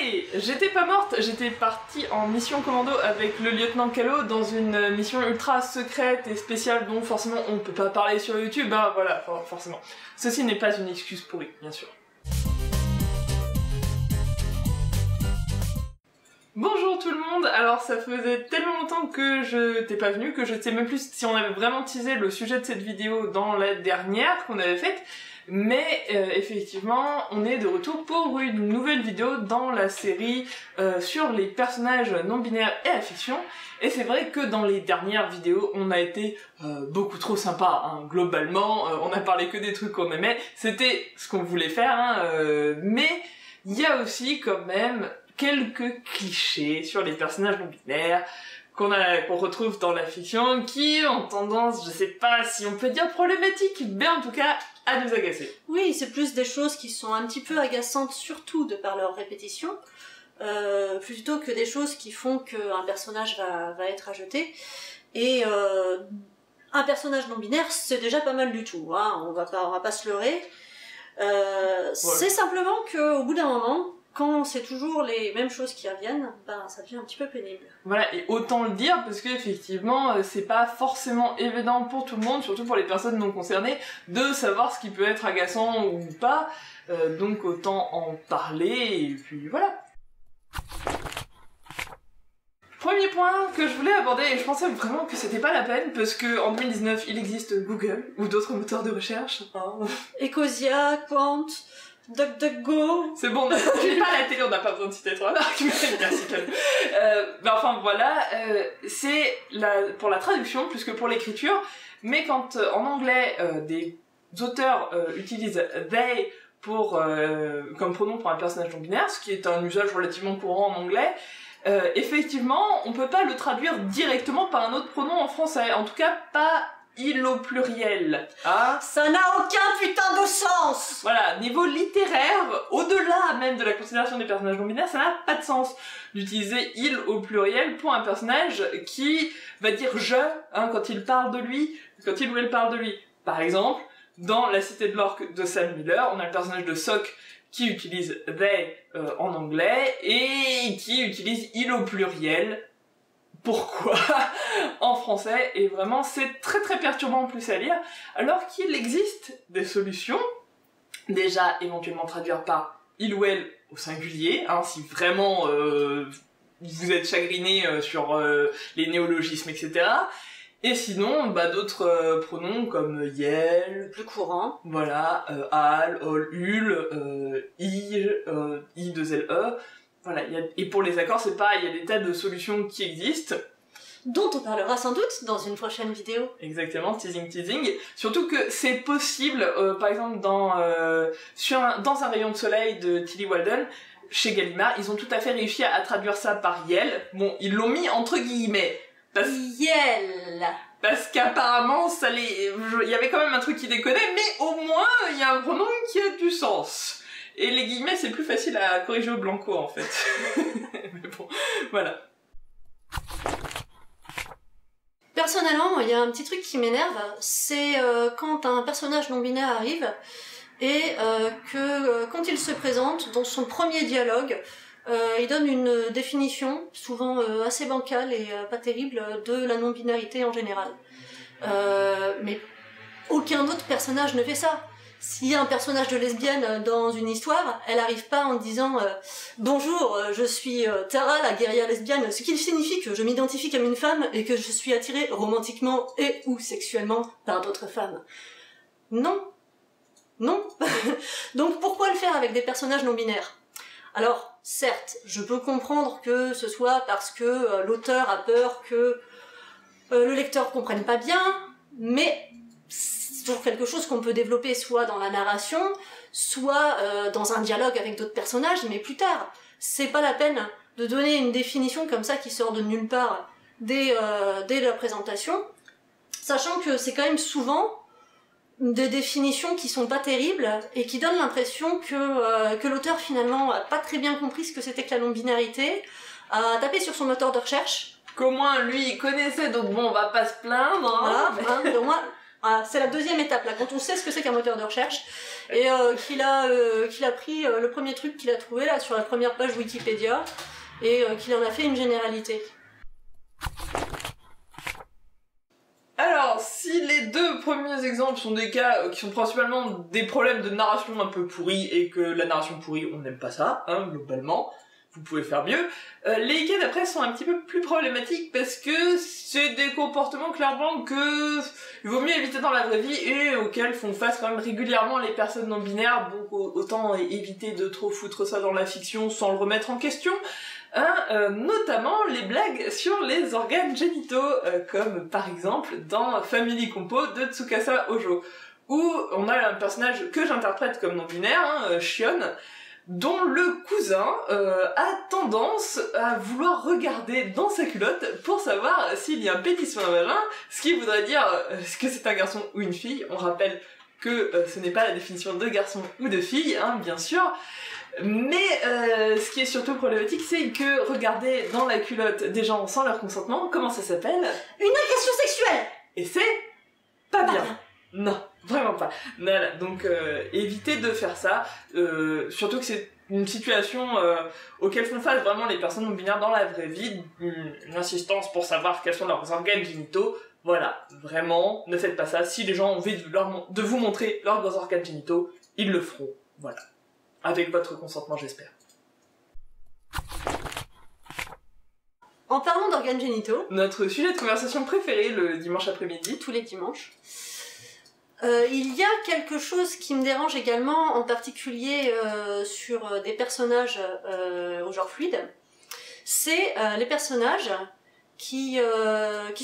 Allez, j'étais pas morte, j'étais partie en mission commando avec le lieutenant Calo dans une mission ultra secrète et spéciale dont forcément on peut pas parler sur YouTube, hein, voilà, forcément. Ceci n'est pas une excuse pourrie, bien sûr. Bonjour tout le monde, alors ça faisait tellement longtemps que je t'ai pas venu que je sais même plus si on avait vraiment teasé le sujet de cette vidéo dans la dernière qu'on avait faite, mais effectivement on est de retour pour une nouvelle vidéo dans la série sur les personnages non binaires et la fiction, et c'est vrai que dans les dernières vidéos on a été beaucoup trop sympa, hein. Globalement on a parlé que des trucs qu'on aimait, c'était ce qu'on voulait faire, hein, mais il y a aussi quand même quelques clichés sur les personnages non binaires qu'on retrouve dans la fiction qui ont tendance, je sais pas si on peut dire problématiques, mais en tout cas à nous agacer. Oui, c'est plus des choses qui sont un petit peu agaçantes, surtout de par leur répétition, plutôt que des choses qui font qu'un personnage va être rejeté. Et un personnage non binaire, c'est déjà pas mal du tout, hein, on va pas se leurrer. C'est simplement qu'au bout d'un moment, quand c'est toujours les mêmes choses qui reviennent, ben ça devient un petit peu pénible. Voilà, et autant le dire parce qu'effectivement c'est pas forcément évident pour tout le monde, surtout pour les personnes non concernées, de savoir ce qui peut être agaçant ou pas, donc autant en parler, et puis voilà. Premier point que je voulais aborder, et je pensais vraiment que c'était pas la peine, parce que en 2019 il existe Google, ou d'autres moteurs de recherche. Hein. Ecosia, Quant, DuckDuckGo... C'est bon, j'ai pas la télé, on n'a pas besoin de citer trois marques, mais merci quand même. Enfin voilà, c'est pour la traduction plus que pour l'écriture, mais quand en anglais des auteurs utilisent they pour, comme pronom pour un personnage non binaire, ce qui est un usage relativement courant en anglais, effectivement, on peut pas le traduire directement par un autre pronom en français, en tout cas pas il au pluriel. Hein, ça n'a aucun putain de sens. Voilà, niveau littéraire, au-delà même de la considération des personnages non binaires, ça n'a pas de sens d'utiliser il au pluriel pour un personnage qui va dire je, hein, quand il parle de lui, quand il ou elle parle de lui. Par exemple, dans La Cité de l'Orque de Sam Miller, on a le personnage de Sock qui utilise they en anglais et qui utilise il au pluriel. Pourquoi en français, et vraiment c'est très très perturbant en plus à lire, alors qu'il existe des solutions, déjà éventuellement traduire par il ou elle au singulier, hein, si vraiment vous êtes chagriné sur les néologismes, etc. Et sinon, bah, d'autres pronoms comme yel, le plus courant, voilà, al, ol, ul, i, i2le, voilà, et pour les accords, c'est pareil, il y a des tas de solutions qui existent. Dont on parlera sans doute dans une prochaine vidéo. Exactement, teasing. Surtout que c'est possible, par exemple, dans un rayon de soleil de Tilly Walden, chez Gallimard, ils ont tout à fait réussi à traduire ça par yel. Bon, ils l'ont mis entre guillemets. Yel. Parce qu'apparemment, il y avait quand même un truc qui déconnait, mais au moins, il y a un pronom qui a du sens. Et les guillemets, c'est plus facile à corriger au blanco, en fait. Mais bon, voilà. Personnellement, il y a un petit truc qui m'énerve, c'est quand un personnage non-binaire arrive, et quand il se présente, dans son premier dialogue, il donne une définition, souvent assez bancale et pas terrible, de la non-binarité en général. Mais aucun autre personnage ne fait ça. S'il y a un personnage de lesbienne dans une histoire, elle arrive pas en disant bonjour, je suis Tara, la guerrière lesbienne, ce qui signifie que je m'identifie comme une femme et que je suis attirée romantiquement et ou sexuellement par d'autres femmes. Non. Non. Donc pourquoi le faire avec des personnages non binaires? Alors, certes, je peux comprendre que ce soit parce que l'auteur a peur que le lecteur comprenne pas bien, mais c'est toujours quelque chose qu'on peut développer soit dans la narration, soit dans un dialogue avec d'autres personnages, mais plus tard. C'est pas la peine de donner une définition comme ça qui sort de nulle part dès la présentation, sachant que c'est quand même souvent des définitions qui sont pas terribles et qui donnent l'impression que l'auteur finalement a pas très bien compris ce que c'était que la non-binarité, a tapé sur son moteur de recherche. Qu'au moins lui il connaissait, donc bon on va pas se plaindre. Hein, voilà, hein, au moins, voilà, c'est la deuxième étape là, quand on sait ce que c'est qu'un moteur de recherche, Et qu'il a pris le premier truc qu'il a trouvé là sur la première page Wikipédia et qu'il en a fait une généralité. Alors, si les deux premiers exemples sont des cas qui sont principalement des problèmes de narration un peu pourris et que la narration pourrie, on n'aime pas ça, hein, globalement, vous pouvez faire mieux, les cas d'après sont un petit peu plus problématiques parce que c'est des comportements clairement que il vaut mieux éviter dans la vraie vie et auxquels font face quand même régulièrement les personnes non binaires, donc autant éviter de trop foutre ça dans la fiction sans le remettre en question. Notamment les blagues sur les organes génitaux, comme par exemple dans Family Compo de Tsukasa Ojo, où on a un personnage que j'interprète comme non-binaire, Shion, dont le cousin a tendance à vouloir regarder dans sa culotte pour savoir s'il y a un pénis ou un vagin, ce qui voudrait dire que c'est un garçon ou une fille. On rappelle que ce n'est pas la définition de garçon ou de fille, hein, bien sûr. Mais ce qui est surtout problématique, c'est que regarder dans la culotte des gens sans leur consentement, comment ça s'appelle ? Une agression sexuelle. Et c'est pas bien. Non, vraiment pas. Voilà, donc évitez de faire ça, surtout que c'est une situation auquel font face vraiment les personnes non binaires dans la vraie vie, une insistance pour savoir quels sont leurs organes génitaux. Voilà, vraiment, ne faites pas ça. Si les gens ont envie de vous montrer leurs organes génitaux, ils le feront. Voilà. Avec votre consentement, j'espère. En parlant d'organes génitaux... Notre sujet de conversation préféré le dimanche après-midi. Tous les dimanches. Il y a quelque chose qui me dérange également, en particulier sur des personnages au genre fluide. C'est les personnages qui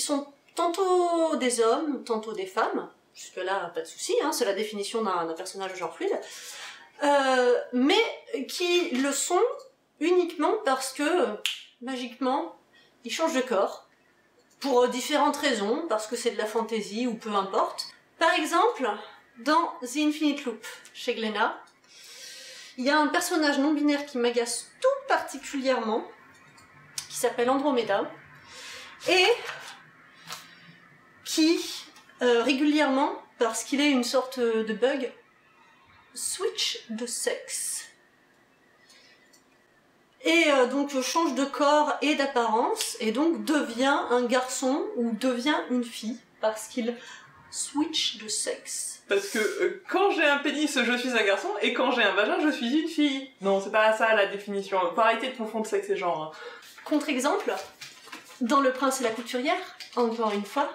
sont tantôt des hommes, tantôt des femmes. Jusque-là, pas de souci, hein, c'est la définition d'un personnage au genre fluide. Mais qui le sont uniquement parce que, magiquement, ils changent de corps, pour différentes raisons, parce que c'est de la fantaisie ou peu importe. Par exemple, dans The Infinite Loop, chez Glénat, il y a un personnage non-binaire qui m'agace tout particulièrement, qui s'appelle Andromeda, et qui, régulièrement, parce qu'il est une sorte de bug, switch de sexe. Et donc change de corps et d'apparence, et donc devient un garçon ou devient une fille, parce qu'il switch de sexe. Parce que quand j'ai un pénis, je suis un garçon, et quand j'ai un vagin, je suis une fille. Non, c'est pas ça la définition. Faut arrêter de confondre sexe et genre. Hein. Contre-exemple, dans Le Prince et la Couturière, encore une fois,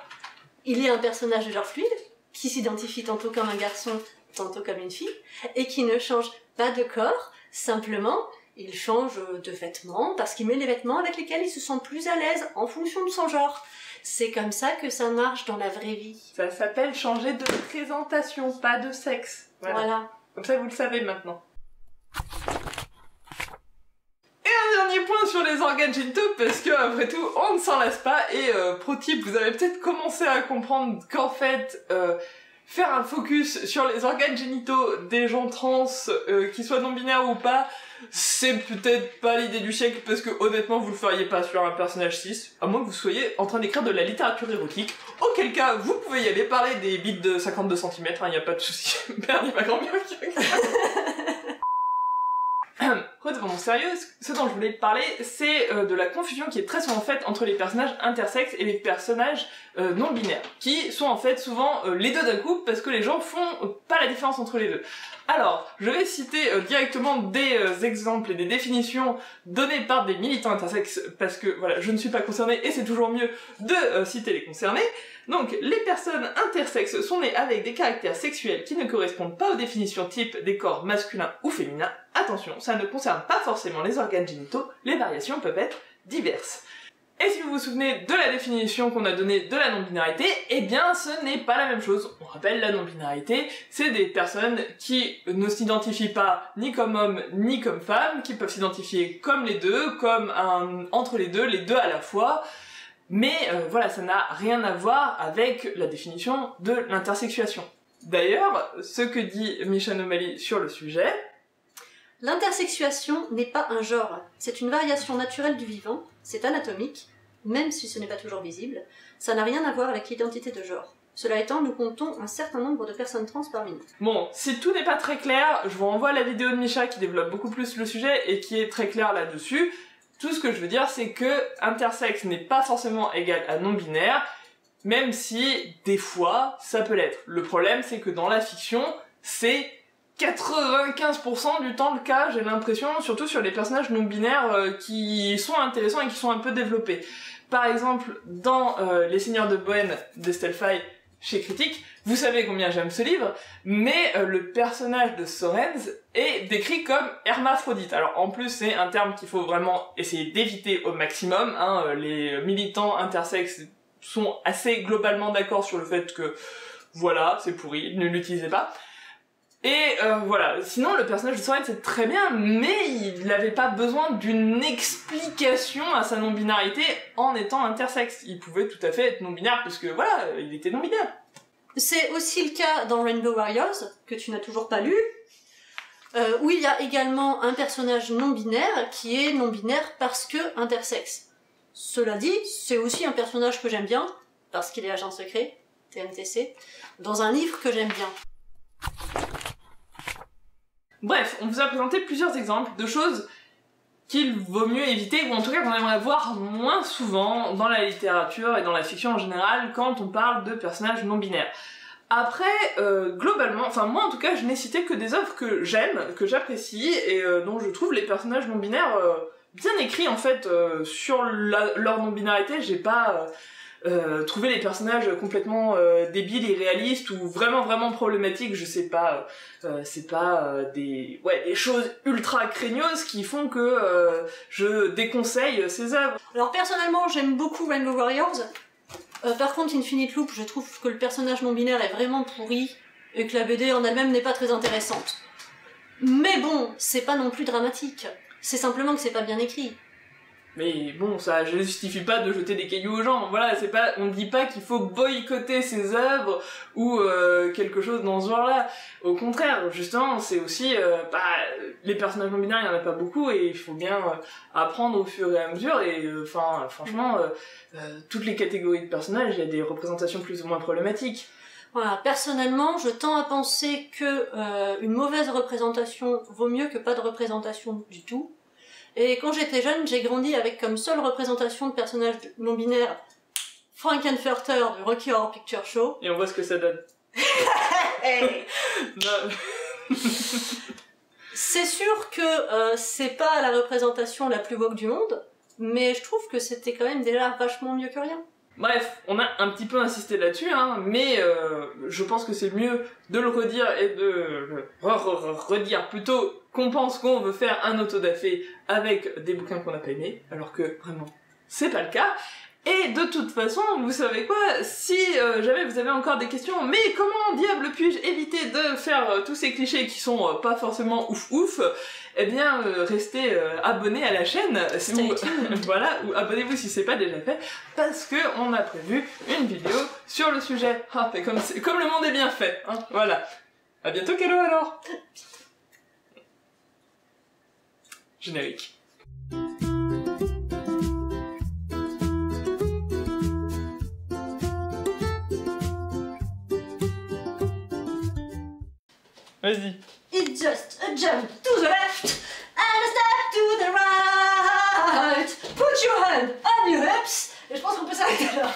il y a un personnage de genre fluide, qui s'identifie tantôt comme un garçon, tantôt comme une fille, et qui ne change pas de corps, simplement, il change de vêtements, parce qu'il met les vêtements avec lesquels il se sent plus à l'aise, en fonction de son genre. C'est comme ça que ça marche dans la vraie vie. Ça s'appelle changer de présentation, pas de sexe. Voilà. Comme ça, vous le savez maintenant. Et un dernier point sur les organes génitaux, parce que, après tout, on ne s'en lasse pas, et pro tip, vous avez peut-être commencé à comprendre qu'en fait, faire un focus sur les organes génitaux des gens trans, qu'ils soient non-binaires ou pas, c'est peut-être pas l'idée du siècle, parce que honnêtement vous le feriez pas sur un personnage cis, à moins que vous soyez en train d'écrire de la littérature érotique, auquel cas vous pouvez y aller parler des bites de 52 cm, hein, y a pas de souci. Bernie, ma grand-mère qui Redevenons sérieux, ce dont je voulais te parler, c'est de la confusion qui est très souvent faite entre les personnages intersexes et les personnages non-binaires, qui sont en fait souvent les deux d'un coup, parce que les gens font pas la différence entre les deux. Alors, je vais citer directement des exemples et des définitions données par des militants intersexes, parce que voilà, je ne suis pas concernée et c'est toujours mieux de citer les concernés. Donc, les personnes intersexes sont nées avec des caractères sexuels qui ne correspondent pas aux définitions types des corps masculins ou féminins. Attention, ça ne concerne pas forcément les organes génitaux, les variations peuvent être diverses. Et si vous vous souvenez de la définition qu'on a donnée de la non-binarité, eh bien ce n'est pas la même chose. On rappelle, la non-binarité, c'est des personnes qui ne s'identifient pas ni comme hommes ni comme femmes, qui peuvent s'identifier comme les deux, comme entre les deux à la fois. Mais voilà, ça n'a rien à voir avec la définition de l'intersexuation. D'ailleurs, ce que dit Misha Nomali sur le sujet... L'intersexuation n'est pas un genre, c'est une variation naturelle du vivant, c'est anatomique, même si ce n'est pas toujours visible, ça n'a rien à voir avec l'identité de genre. Cela étant, nous comptons un certain nombre de personnes trans parmi nous. Bon, si tout n'est pas très clair, je vous renvoie à la vidéo de Micha qui développe beaucoup plus le sujet et qui est très clair là-dessus. Tout ce que je veux dire, c'est que intersexe n'est pas forcément égal à non-binaire, même si, des fois, ça peut l'être. Le problème, c'est que dans la fiction, c'est 95% du temps le cas, j'ai l'impression, surtout sur les personnages non-binaires qui sont intéressants et qui sont un peu développés. Par exemple, dans Les Seigneurs de Bohème d'Estelle Faye, chez Critique, vous savez combien j'aime ce livre, mais le personnage de Sorens est décrit comme hermaphrodite. Alors en plus c'est un terme qu'il faut vraiment essayer d'éviter au maximum, hein. Les militants intersexes sont assez globalement d'accord sur le fait que voilà, c'est pourri, ne l'utilisez pas. Et voilà, sinon le personnage de Sorens c'est très bien, mais il n'avait pas besoin d'une explication à sa non-binarité en étant intersexe. Il pouvait tout à fait être non-binaire, puisque voilà, il était non-binaire. C'est aussi le cas dans Rainbow Warriors, que tu n'as toujours pas lu, où il y a également un personnage non-binaire qui est non-binaire parce que intersexe. Cela dit, c'est aussi un personnage que j'aime bien, parce qu'il est agent secret, TMTC, dans un livre que j'aime bien. Bref, on vous a présenté plusieurs exemples de choses qu'il vaut mieux éviter, ou en tout cas qu'on aimerait voir moins souvent dans la littérature et dans la fiction en général quand on parle de personnages non-binaires. Après, globalement, enfin moi en tout cas, je n'ai cité que des œuvres que j'aime, que j'apprécie, et dont je trouve les personnages non-binaires bien écrits en fait sur leur non-binarité. J'ai pas trouvé les personnages complètement débiles, irréalistes ou vraiment problématiques, je sais pas, c'est pas des choses ultra craigneuses qui font que je déconseille ces œuvres. Alors personnellement, j'aime beaucoup Rainbow Warriors. Par contre, Infinite Loop, je trouve que le personnage non-binaire est vraiment pourri et que la BD en elle-même n'est pas très intéressante. Mais bon, c'est pas non plus dramatique. C'est simplement que c'est pas bien écrit. Mais bon, ça je justifie pas de jeter des cailloux aux gens. Voilà, c'est pas, on dit pas qu'il faut boycotter ces œuvres ou quelque chose dans ce genre-là. Au contraire, justement, c'est aussi les personnages non binaires, il y en a pas beaucoup et il faut bien apprendre au fur et à mesure. Et franchement, toutes les catégories de personnages, il y a des représentations plus ou moins problématiques. Voilà, personnellement, je tends à penser que une mauvaise représentation vaut mieux que pas de représentation du tout. Et quand j'étais jeune, j'ai grandi avec comme seule représentation de personnages non-binaires Frankenfurter de Rocky Horror Picture Show. Et on voit ce que ça donne. C'est sûr que c'est pas la représentation la plus woke du monde, mais je trouve que c'était quand même déjà vachement mieux que rien. Bref, on a un petit peu insisté là-dessus, hein, mais je pense que c'est mieux de le redire et de le redire plutôt qu'on pense qu'on veut faire un autodafé avec des bouquins qu'on n'a pas aimés, alors que vraiment, c'est pas le cas. Et de toute façon, vous savez quoi, si jamais vous avez encore des questions, mais comment diable puis-je éviter de faire tous ces clichés qui sont pas forcément ouf, eh bien restez abonnés à la chaîne, voilà, ou abonnez-vous si c'est pas déjà fait, parce que on a prévu une vidéo sur le sujet. Ah, comme le monde est bien fait, hein, voilà. À bientôt, Kélo alors. Générique. Vas-y. It's just a jump to the left and a step to the right. Put your hand on your hips. Et je pense qu'on peut s'arrêter là.